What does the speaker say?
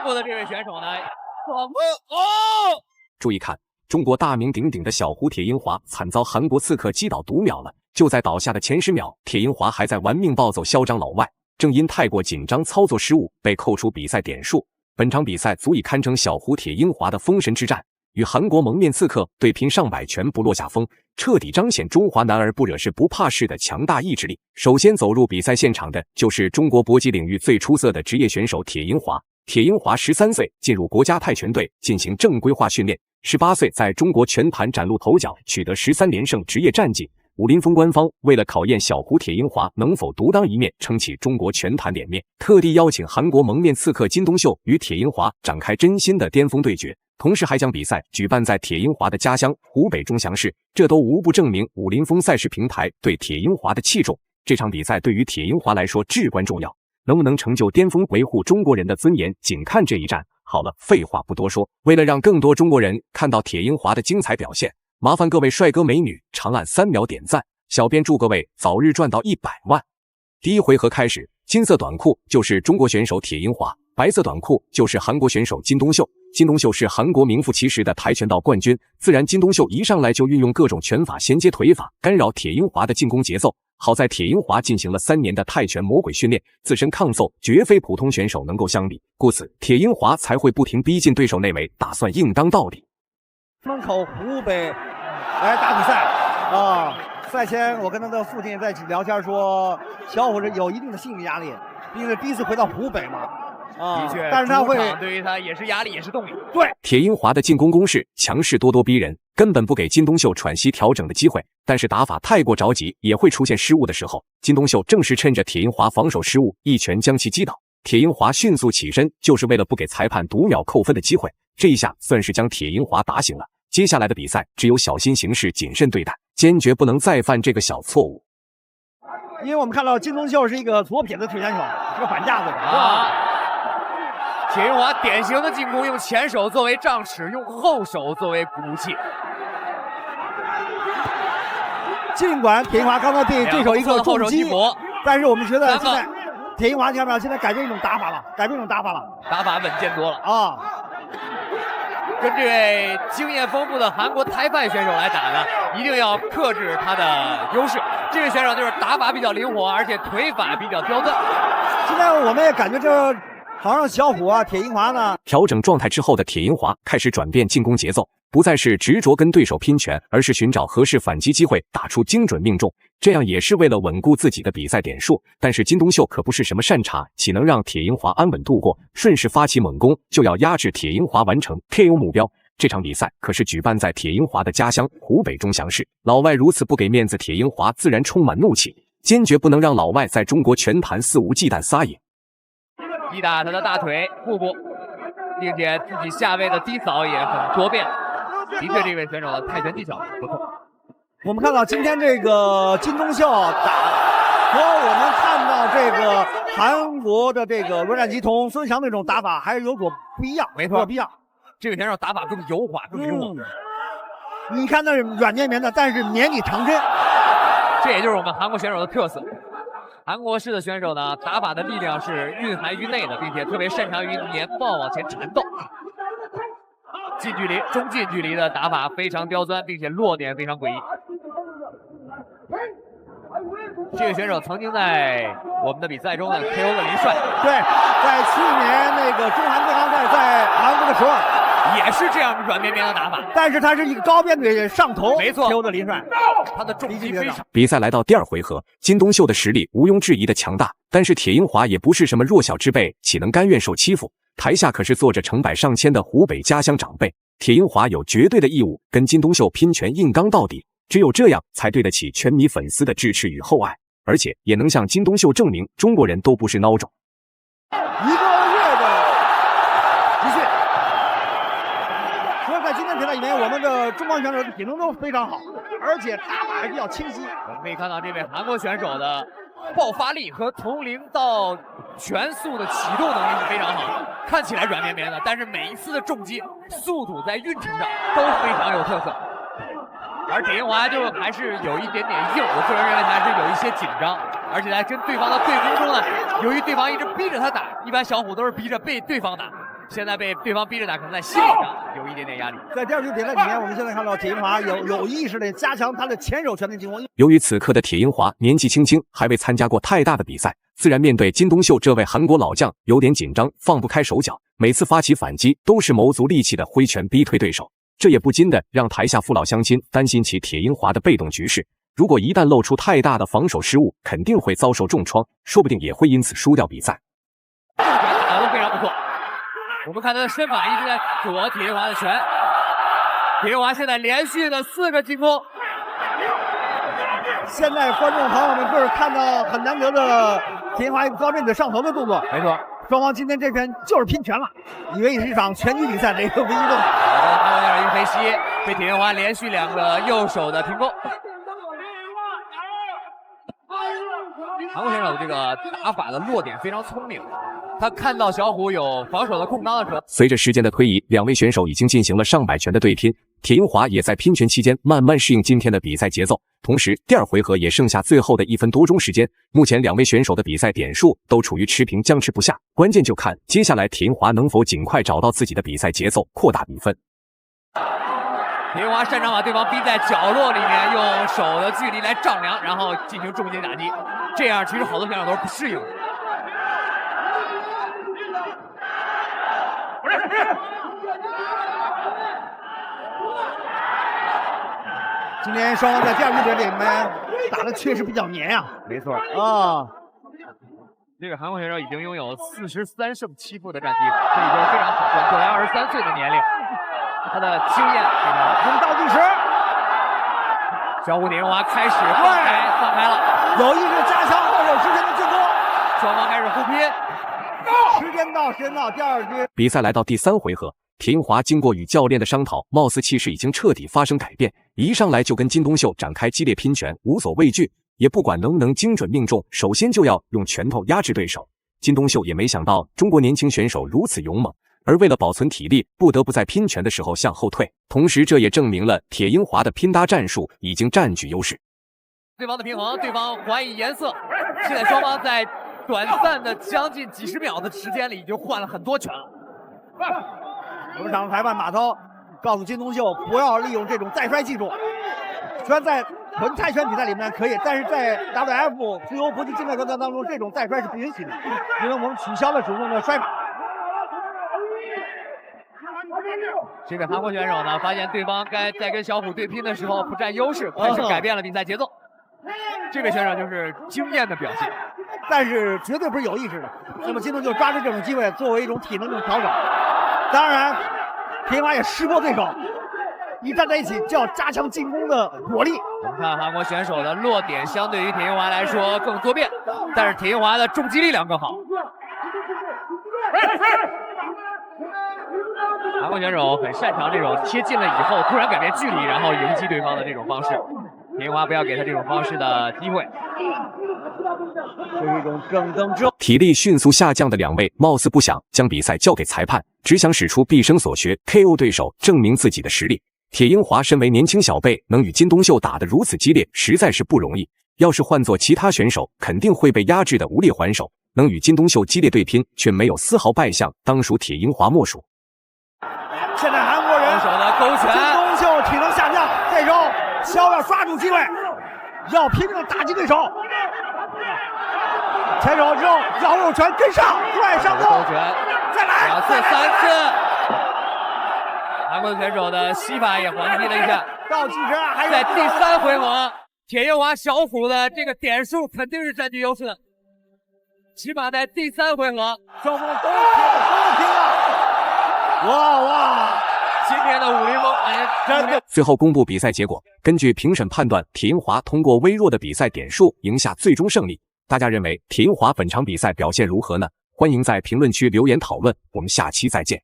部的这位选手呢，注意看，中国大名鼎鼎的小胡铁英华惨遭韩国刺客击倒读秒了。就在倒下的前10秒，铁英华还在玩命暴走嚣张老外，正因太过紧张操作失误被扣除比赛点数。本场比赛足以堪称小胡铁英华的封神之战，与韩国蒙面刺客对拼上百拳不落下风，彻底彰显中华男儿不惹事不怕事的强大意志力。首先走入比赛现场的就是中国搏击领域最出色的职业选手铁英华。铁英华13岁进入国家泰拳队进行正规化训练，18岁在中国拳坛崭露头角，取得13连胜职业战绩。武林风官方为了考验小胡铁英华能否独当一面，撑起中国拳坛脸面，特地邀请韩国蒙面刺客金东秀与铁英华展开真心的巅峰对决，同时还将比赛举办在铁英华的家乡湖北钟祥市，这都无不证明武林风赛事平台对铁英华的器重。这场比赛对于铁英华来说至关重要，能不能成就巅峰，维护中国人的尊严，仅看这一战。好了，废话不多说，为了让更多中国人看到铁英华的精彩表现，麻烦各位帅哥美女长按3秒点赞，小编祝各位早日赚到100万。第一回合开始，金色短裤就是中国选手铁英华，白色短裤就是韩国选手金东秀。金东秀是韩国名副其实的跆拳道冠军，自然金东秀一上来就运用各种拳法衔接腿法，干扰铁英华的进攻节奏。好在铁英华进行了3年的泰拳魔鬼训练，自身抗揍绝非普通选手能够相比，故此铁英华才会不停逼近对手内围，打算硬当到底。门口湖北来打比赛啊！赛前我跟他的父亲在聊天说，小伙子有一定的心理压力，因为第一次回到湖北嘛。的确，但是他会对于他也是压力，也是动力。对，铁英华的进攻攻势强势咄咄逼人，根本不给金东秀喘息调整的机会。但是打法太过着急，也会出现失误的时候。金东秀正是趁着铁英华防守失误，一拳将其击倒。铁英华迅速起身，就是为了不给裁判读秒扣分的机会。这一下算是将铁英华打醒了。接下来的比赛只有小心行事，谨慎对待，坚决不能再犯这个小错误。因为我们看到金东秀是一个左撇子腿选手，是个反架子铁英华典型的进攻，用前手作为杖尺，用后手作为鼓气。尽管铁英华刚才对对手一个重击，但是我们觉得现在铁英华，你看没有？现在改变一种打法了，打法稳健多了啊！跟这位经验丰富的韩国台派选手来打呢，一定要克制他的优势。这位选手就是打法比较灵活，而且腿法比较刁钻。现在我们也感觉这好像小虎啊，铁英华呢，调整状态之后的铁英华开始转变进攻节奏，不再是执着跟对手拼拳，而是寻找合适反击机会，打出精准命中。这样也是为了稳固自己的比赛点数。但是金东秀可不是什么善茬，岂能让铁英华安稳度过？顺势发起猛攻，就要压制铁英华，完成 KO 目标。这场比赛可是举办在铁英华的家乡湖北钟祥市，老外如此不给面子，铁英华自然充满怒气，坚决不能让老外在中国拳坛肆无忌惮撒野。击打他的大腿、腹部，并且自己下位的低扫也很多变。的确，这位选手的泰拳技巧不错。我们看到今天这个金东秀打和我们看到这个韩国的这个罗战吉同孙翔那种打法还是有所不一样，没错，不一样。这个选手打法更油滑，更灵活。你看那软绵绵的，但是绵里藏针。这也就是我们韩国选手的特色。韩国式的选手呢，打法的力量是蕴含于内的，并且特别擅长于年抱往前缠斗。近距离、中近距离的打法非常刁钻，并且落点非常诡异。这个选手曾经在我们的比赛中呢 KO 了林帅。对，在去年那个中韩对抗赛在韩国的时候，也是这样软绵绵的打法，但是他是一个高边腿上头，没错 KO 的林帅，他的重击非常。比赛来到第2回合，金东秀的实力毋庸置疑的强大，但是铁英华也不是什么弱小之辈，岂能甘愿受欺负？台下可是坐着成百上千的湖北家乡长辈，铁英华有绝对的义务跟金东秀拼拳硬刚到底，只有这样才对得起拳迷粉丝的支持与厚爱，而且也能向金东秀证明中国人都不是孬种。1个月的集训，所以在今天比赛里面，我们的中方选手的体能都非常好，而且打法还比较清晰。我们可以看到这位韩国选手的爆发力和从0到全速的启动能力是非常好，看起来软绵绵的，但是每一次的重击速度在运程上都非常有特色。而铁英华就还是有一点点硬，我个人认为他是有一些紧张，而且在跟对方的对攻中呢，由于对方一直逼着他打，一般小虎都是逼着被对方打，现在被对方逼着打，可能在心理上有一点点压力。在第二局比赛里面，我们现在看到铁银华有意识的加强他的前手全面进攻。由于此刻的铁银华年纪轻轻，还未参加过太大的比赛，自然面对金东秀这位韩国老将有点紧张，放不开手脚。每次发起反击都是卯足力气的挥拳逼退对手，这也不禁的让台下父老乡亲担心起铁银华的被动局势。如果一旦露出太大的防守失误，肯定会遭受重创，说不定也会因此输掉比赛。打得非常不错。我们看他的身法一直在躲铁银华的拳，铁银华现在连续的4个进攻。现在观众朋友们就是看到很难得的铁银华一个高振子上头的动作。没错，双方今天这拳就是拼拳了，以为是一场拳击比赛的一个唯一动作。韩国选手一个飞膝，被铁银华连续2个右手的平攻。韩国选手的这个打法的落点非常聪明，他看到小虎有防守的空当的时候，随着时间的推移，两位选手已经进行了上百拳的对拼，铁银华也在拼拳期间慢慢适应今天的比赛节奏。同时，第2回合也剩下最后的1分多钟时间，目前两位选手的比赛点数都处于持平，僵持不下，关键就看接下来铁银华能否尽快找到自己的比赛节奏，扩大比分。铁银华擅长把对方逼在角落里面，用手的距离来丈量，然后进行重击打击。这样其实好多选手都是不适应的。今天双方在第2局里面打的确实比较黏呀。没错啊，这个韩国选手已经拥有43胜7负的战绩，这已经非常可观。作为23岁的年龄，他的经验非常好。我们倒计时，小虎铁银华开始放开了，有意识加强后手之前的进攻，双方开始互拼。时间到，第2局。比赛来到第3回合，铁银华经过与教练的商讨，貌似气势已经彻底发生改变，一上来就跟金东秀展开激烈拼拳，无所畏惧，也不管能不能精准命中，首先就要用拳头压制对手。金东秀也没想到中国年轻选手如此勇猛，而为了保存体力，不得不在拼拳的时候向后退。同时，这也证明了铁银华的拼搭战术已经占据优势。对方的平衡，对方还以颜色。现在双方在短暂的将近几十秒的时间里，已经换了很多拳了。我们场裁判马涛告诉金东秀不要利用这种再摔技术，虽然在纯泰拳比赛里面可以，但是在 WF 自由搏击竞赛当中，这种再摔是不允许的，因为我们取消了主动的摔法。这个韩国选手呢，发现对方在跟小虎对拼的时候不占优势，开始改变了比赛节奏。这位选手就是经验的表现，但是绝对不是有意识的。那么金东秀抓住这种机会，作为一种体能的调整。当然，铁银华也识破对手，一站在一起就要加强进攻的火力。我们看韩国选手的落点相对于铁银华来说更多变，但是铁银华的重击力量更好。韩国选手很擅长这种贴近了以后突然改变距离，然后迎击对方的这种方式。铁银华不要给他这种方式的机会。这是一种整登之后，体力迅速下降的两位貌似不想将比赛交给裁判，只想使出毕生所学 KO 对手，证明自己的实力。铁银华身为年轻小辈，能与金东秀打得如此激烈，实在是不容易。要是换做其他选手，肯定会被压制的无力还手。能与金东秀激烈对拼，却没有丝毫败相，当属铁银华莫属。现在韩国人手的勾拳，金东秀体能下降，这时候肖要抓住机会，要拼命的打击对手。前手之后绕右拳跟上，快上勾拳，再来2次3次。韩国选手的膝法也还击了一下。倒计时还有在第3回合，铁银华小虎的这个点数肯定是占据优势的，起码在第3回合，双方都拼了。哇！今天的武林风，真的。最后公布比赛结果，根据评审判断，铁银华通过微弱的比赛点数赢下最终胜利。大家认为铁银华本场比赛表现如何呢？欢迎在评论区留言讨论，我们下期再见。